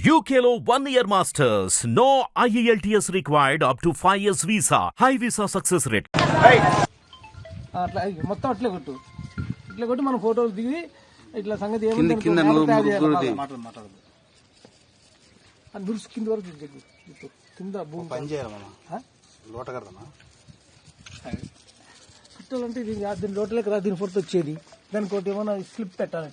UKLO 1 year masters. No IELTS required up to 5 years visa. High visa success rate. అట్లా మొత్తం అట్లే కొట్టు ఇట్లా కొట్టి మనం ఫోటోలు దిగి ఇట్లా సంగతి కింద దుర్సు కింద వరకు కింద భూమి పని చేయాలి లోట కడదామా కుట్టాలంటే ఇది దీని లోటలేక రా దీని ఫోటో వచ్చేది దానికి ఒకటి ఏమన్నా స్లిప్ పెట్టాలి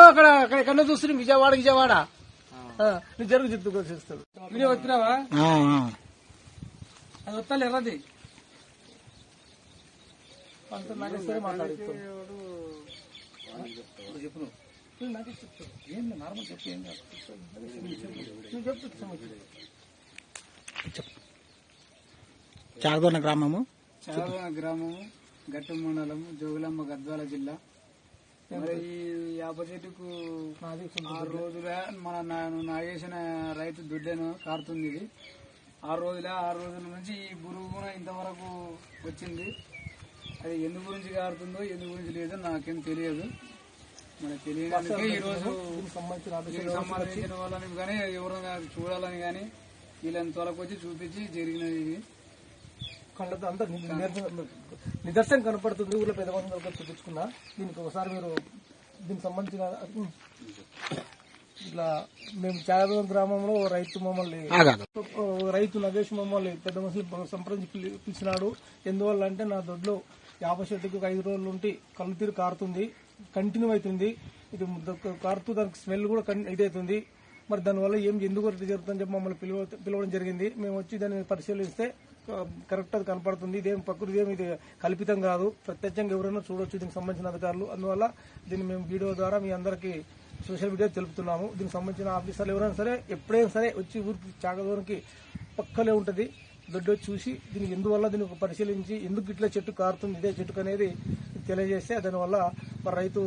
అక్కడ ఎక్కడో చూస్తుంది విజయవాడ నీ జరుగు చెప్తాడు వీడియో వచ్చినావా అది వస్తాను ఎర్రది అంత నాగేశ్వరి మాట్లాడుతాడు చెప్పు నాకే చెప్తాడు ఏం నార్మల్ చెప్పు ఏం నువ్వు చెప్పు చాగదోన గ్రామము గట్టు మండలం జోగులాంబ గద్వాల జిల్లా. మరి ఈ యాప చెట్టుకు 6 రోజుల మన నాగేసిన రైతు దుడ్డెను కారుతుంది. ఇది 6 రోజుల నుంచి ఈ పురుగు ఇంతవరకు వచ్చింది. అది ఎందు గురించి కారుతుందో ఎందు గురించి లేదో నాకేం తెలియదు. మరి తెలియడానికి ఈరోజు సంబంధించిన వాళ్ళని కానీ ఎవరైనా చూడాలని కానీ వీళ్ళని త్వరకొచ్చి చూపించి జరిగినది. ఇది కళ్ళతో అంతా నిదర్శనం కనపడుతుంది. ఊళ్ళో పెద్దమంది చూపించుకున్నా. దీనికి ఒకసారి మీరు దీనికి సంబంధించిన ఇట్లా మేము చాగదూరం గ్రామంలో రైతు నగేష్ మమ్మల్ని పెద్ద మనుషులు సంప్రదించి పిలిచినాడు. ఎందువల్ల అంటే నా దొడ్లో యాప చెట్టుకు 5 రోజులు ఉంటే కళ్ళు తీరు కారుతుంది, కంటిన్యూ అవుతుంది. ఇది కారుతూ దానికి స్మెల్ కూడా ఇదవుతుంది. మరి దానివల్ల ఎందుకు జరుగుతుందని చెప్పి మమ్మల్ని పిలవడం జరిగింది. మేము వచ్చి దాన్ని పరిశీలిస్తే కరెక్ట్ అది కనపడుతుంది. ఇదేం ప్రకృతి ఇది కల్పితం కాదు, ప్రత్యక్షంగా ఎవరైనా చూడొచ్చు దీనికి సంబంధించిన అధికారులు. అందువల్ల దీన్ని మేము వీడియో ద్వారా మీ అందరికీ సోషల్ మీడియా తెలుపుతున్నాము. దీనికి సంబంధించిన ఆఫీసర్లు ఎవరైనా సరే ఎప్పుడైనా సరే వచ్చి ఊరికి చాగదూరికి పక్కలే ఉంటుంది దొడ్డు చూసి దీనికి ఎందువల్ల దీన్ని పరిశీలించి ఎందుకు ఇట్లా చెట్టు కారుతుంది ఇదే చెట్టుకు అనేది తెలియజేస్తే దానివల్ల మరి రైతు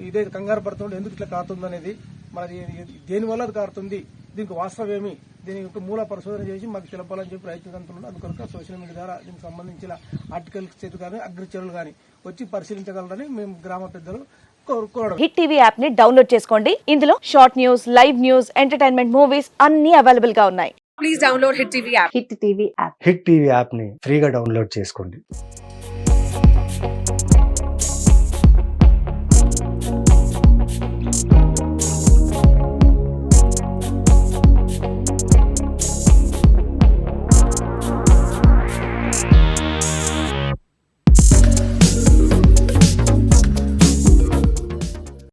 ఇదే కంగారు పడుతుండే ఎందుకు ఇట్లా కారుతుంది అనేది, మరి దేనివల్ల అది కారుతుంది, దీనికి వాస్తవం ఏమి, దీని యొక్క మూల పరిశోధన చేసి మాకు తెలపాలని చెప్పి రైతులు అంటున్నారు. అందుకొరకు సోషల్ మీడియా ద్వారా దీనికి సంబంధించిన ఆర్టికల్స్ చేతి కానీ అగ్రికల్చర్లు కానీ వచ్చి పరిశీలించగలరని మేము గ్రామ పెద్దలు కోరడం. హిట్ టీవీ యాప్ ని డౌన్లోడ్ చేసుకోండి. ఇందులో short news, live news, entertainment movies అన్ని అవైలబుల్ గా ఉన్నాయి. Please download hit TV app. Hit TV app ని ఫ్రీగా డౌన్లోడ్ చేసుకోండి.